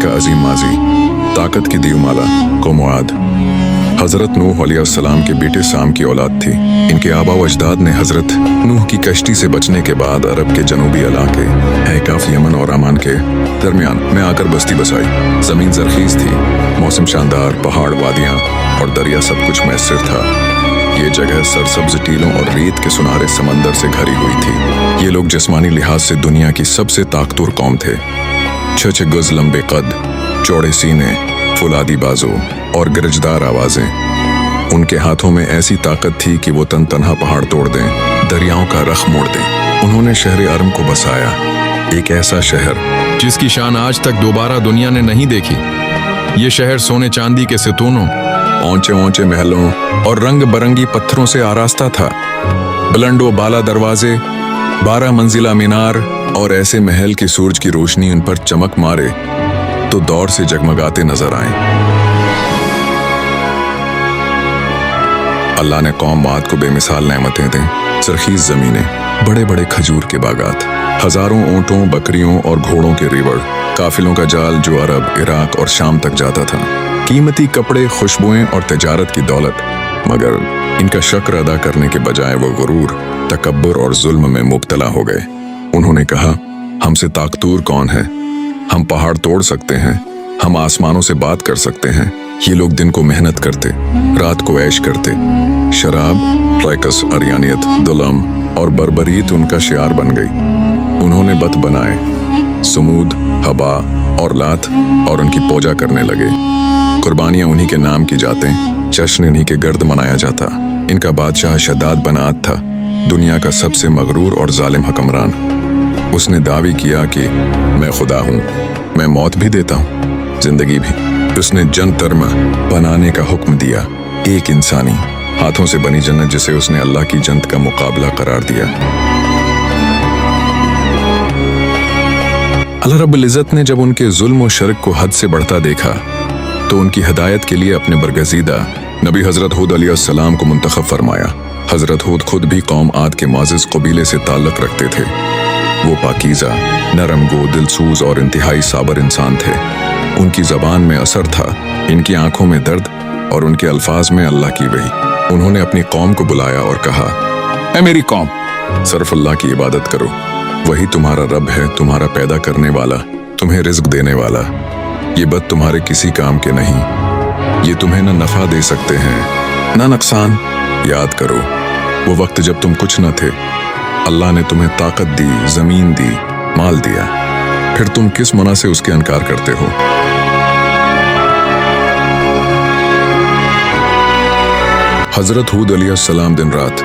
का अजीम माजी, ताकत की दीवमाला कौमुआद। हजरत नूह अलैहिस्सलाम के बेटे साम की औलाद थी। इनके आबा व अजदाद ने हजरत नूह की कश्ती से बचने के बाद अरब के जनूबी इलाके हैकाफ, यमन और अमान के दरमियान में आकर बस्ती बसाई। जमीन जरखीज थी, मौसम शानदार, पहाड़, वादियां और दरिया सब कुछ मैसर था। ये जगह सरसब्ज टीलों और रेत के सुनहरे समंदर से घरी हुई थी। ये लोग जिस्मानी लिहाज से दुनिया की सबसे ताकतवर कौम थे। 6 गज लंबे कद, चौड़े सीने, फुलादी बाजू और गरजदार आवाजें। उनके हाथों में ऐसी ताकत थी कि वो तनहा पहाड़ तोड़ दें, दरियाओं का रख मोड़ दें। उन्होंने शहर अरम को बसाया, एक ऐसा शहर जिसकी शान आज तक दोबारा दुनिया ने नहीं देखी। ये शहर सोने चांदी के सितूनों, ऊंचे ऊंचे महलों और रंग बरंगी पत्थरों से आरास्ता था। बुलंद व बाला दरवाजे, 12 मंजिला मीनार और ऐसे महल की सूरज की रोशनी उन पर चमक मारे तो दौर से जगमगाते नजर आए। अल्लाह ने कौम आद को बेमिसाल नेमतें दें। सरखीज जमीनें, बड़े बड़े खजूर के बागात, हजारों ऊंटों, बकरियों और घोड़ों के रिवड़, काफिलों का जाल जो अरब, इराक और शाम तक जाता था। कीमती कपड़े, खुशबुएं और तिजारत की दौलत। मगर इनका शक्र अदा करने के बजाय वो गुरूर, तकब्बुर और जुल्म में मुब्तला हो गए। उन्होंने कहा, हमसे ताकतूर कौन है? हम पहाड़ तोड़ सकते हैं, हम आसमानों से बात कर सकते हैं। ये लोग दिन को मेहनत करते, रात को ऐश करते। शराब, रैकस, अरियानियत, दुलम और बर्बरीत उनका शियार बन गई। उन्होंने बत बनाए, सुमूद, हबा और लात, और उनकी पूजा करने लगे। कुर्बानियां उन्हीं के नाम की जातें, जश्न इन्हीं के गर्द मनाया जाता। इनका बादशाह शद्दाद बन आद था, दुनिया का सबसे मगरूर और जालिम हुक्मरान। उसने दावी किया कि मैं खुदा हूँ, मैं मौत भी देता हूँ, जिंदगी भी। उसने जन तर्म बनाने का हुक्म दिया, एक इंसानी हाथों से बनी जन्नत जिसे उसने अल्लाह की जन्नत का मुकाबला करार दिया। अल्लाह रब्बुल इज़्ज़त ने जब उनके जुल्म व शर्क को हद से बढ़ता देखा तो उनकी हिदायत के लिए अपने बरगजीदा नबी हजरत हूद अलैहिस्सलाम को मुंतखब फरमाया। हजरत हूद खुद भी कौम आद के मुअज़्ज़ज़ कबीले से ताल्लुक़ रखते थे। वो पाकीज़ा, नरम गो, दिलसूज और इंतहाई साबर इंसान थे। उनकी ज़बान में असर था, इनकी आंखों में दर्द और उनके अल्फाज में अल्लाह की वही। उन्होंने अपनी कौम को बुलाया और कहा, ऐ मेरी कौम, सिर्फ अल्लाह की इबादत करो। वही तुम्हारा रब है, तुम्हारा पैदा करने वाला, तुम्हें रिज़्क़ देने वाला। ये बत तुम्हारे किसी काम के नहीं, ये तुम्हें न नफ़ा दे सकते हैं न नुकसान। याद करो वो वक्त जब तुम कुछ न थे, अल्लाह ने तुम्हें ताकत दी, ज़मीन दी, माल दिया, फिर तुम किस मुना से उसके इनकार करते हो? हजरत हूद अलैहिस्सलाम दिन रात,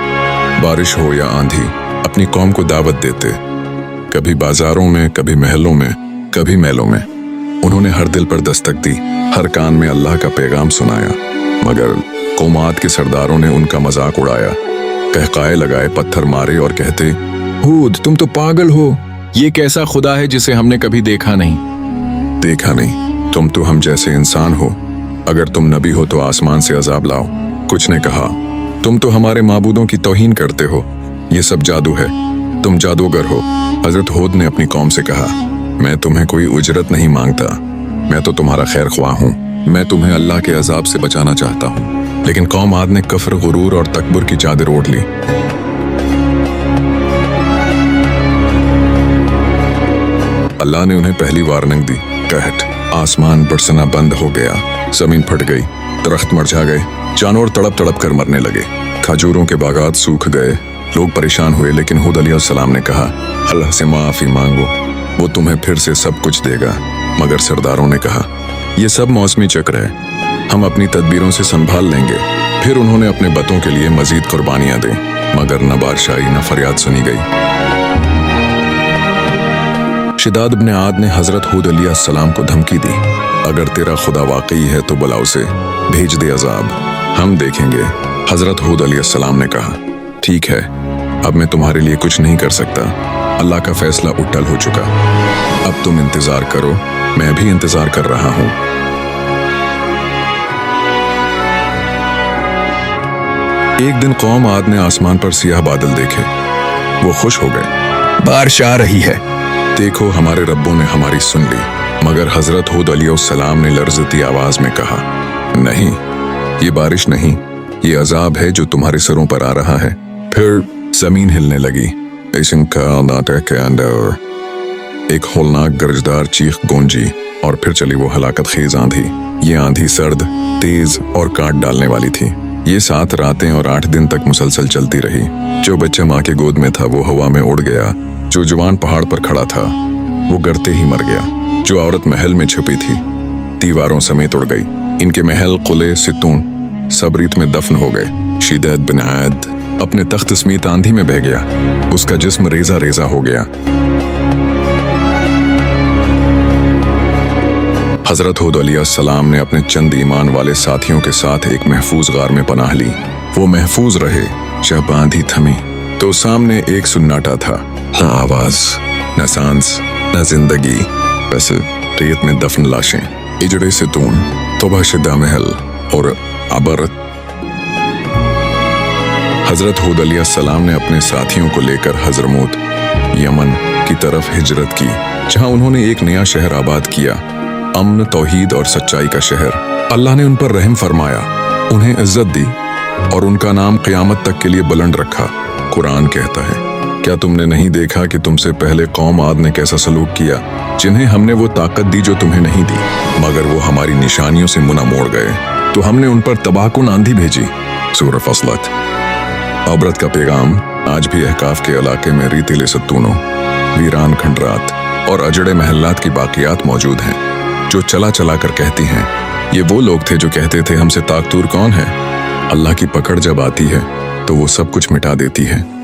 बारिश हो या आंधी, अपनी कौम को दावत देते। कभी बाजारों में, कभी महलों में, कभी मेलों में। उन्होंने हर दिल पर दस्तक दी, हर कान में अल्लाह का पैगाम सुनाया। मगर कौमात के सरदारों ने उनका मजाक उड़ाया, कहकाए लगाए, पत्थर मारे और कहते, हूद तुम तो पागल हो, ये कैसा खुदा है जिसे हमने कभी देखा नहीं। देखा नहीं, तुम तो हम जैसे इंसान हो। अगर तुम नबी हो तो आसमान से अजाब लाओ। कुछ ने कहा, तुम तो हमारे माबूदों की तौहीन करते हो, ये सब जादू है, तुम जादूगर हो। हजरत हूद ने अपनी कौम से कहा, मैं तुम्हें कोई उजरत नहीं मांगता, मैं तो तुम्हारा खैर ख्वाह हूँ। मैं तुम्हें अल्लाह के अजाब से बचाना चाहता हूँ। लेकिन कौम आद ने कफ्र, गुरूर और तकबर की चादर ओढ़ ली। अल्लाह ने उन्हें पहली वार्निंग दी, कहट। आसमान बरसना बंद हो गया, जमीन फट गई, दरख्त मरझा गए, जानवर तड़प तड़प कर मरने लगे, खजूरों के बागात सूख गए। लोग परेशान हुए, लेकिन हूद अलैहिस्सलाम ने कहा, अल्लाह से माफी मांगो, वो तुम्हें फिर से सब कुछ देगा। मगर सरदारों ने कहा, ये सब मौसमी चक्र है, हम अपनी तदबीरों से संभाल लेंगे। फिर उन्होंने अपने बतों के लिए मजीद कुर्बानियां दी, मगर न बादशाही न फरियाद सुनी गई। शिदाद इब्न आद ने हजरत हूद अलैहिस्सलाम को धमकी दी, अगर तेरा खुदा वाकई है तो बुला उसे, भेज दे अजाब, हम देखेंगे। हजरत हूद अलैहिस्सलाम ने कहा, ठीक है, अब मैं तुम्हारे लिए कुछ नहीं कर सकता, अल्लाह का फैसला उटल हो चुका। अब तुम इंतजार करो, मैं भी इंतजार कर रहा हूँ। एक दिन कौम आद ने आसमान पर सियाह बादल देखे, वो खुश हो गए। बारिश आ रही है, देखो हमारे रब्बों ने हमारी सुन ली। मगर हजरत हूद अलैहिस्सलाम ने लर्जती आवाज में कहा, नहीं, ये बारिश नहीं, ये अजाब है जो तुम्हारे सरों पर आ रहा है। फिर जमीन हिलने लगी। के अंदर एक होलनाक गरजदार चीख गूंजी और फिर चली वो हलाकत खेज आंधी। ये आंधी सर्द, तेज और काट डालने वाली थी। ये 7 रातें और 8 दिन तक मुसलसल चलती रही। जो बच्चा माँ के गोद में था वो हवा में उड़ गया। जो जवान पहाड़ पर खड़ा था वो गरते ही मर गया। जो औरत महल में छुपी थी दीवारों समेत उड़ गई। इनके महल, कुले, सितून सब रीत में दफन हो गए। शिदत बिन आद अपने तख्त समेत आंधी में बह गया। उसका जिस्म रेजा रेजा हो गया। हजरत हूद अलैहिस्सलाम ने अपने चंद ईमान वाले साथियों के साथ एक महफूज गार में पनाह ली। वो महफूज रहे। जब आंधी थमी तो सामने एक सुन्नाटा था। न आवाज, न सांस, न जिंदगी, बस रेत में दफन लाशें, इजड़े सितून, तोबा-शुदा महल और अबरत। हजरत हूद अलैहिस्सलाम ने अपने साथियों को लेकर हजरमौत, यमन की तरफ हिजरत की, जहां उन्होंने एक नया शहर आबाद किया, अमन, तौहीद और सच्चाई का शहर। अल्लाह ने उन पर रहम फरमाया, उन्हें इज्जत दी और उनका नाम क़यामत तक के लिए बुलंद रखा। कुरान कहता है, क्या तुमने नहीं देखा कि तुमसे पहले कौम आद ने कैसा सलूक किया, जिन्हें हमने वो ताकत दी जो तुम्हें नहीं दी, मगर वो हमारी निशानियों से मुना मोड़ गए, तो हमने उन पर तबाहकुन आंधी भेजी। सूरह फसलत। अबरत का पैगाम आज भी अहकाफ के इलाके में रेतीले सतूनों, वीरान खंडरात और अजड़े महल्लात की बाकियात मौजूद हैं, जो चला चला कर कहती हैं, ये वो लोग थे जो कहते थे हमसे ताकतूर कौन है। अल्लाह की पकड़ जब आती है तो वो सब कुछ मिटा देती है।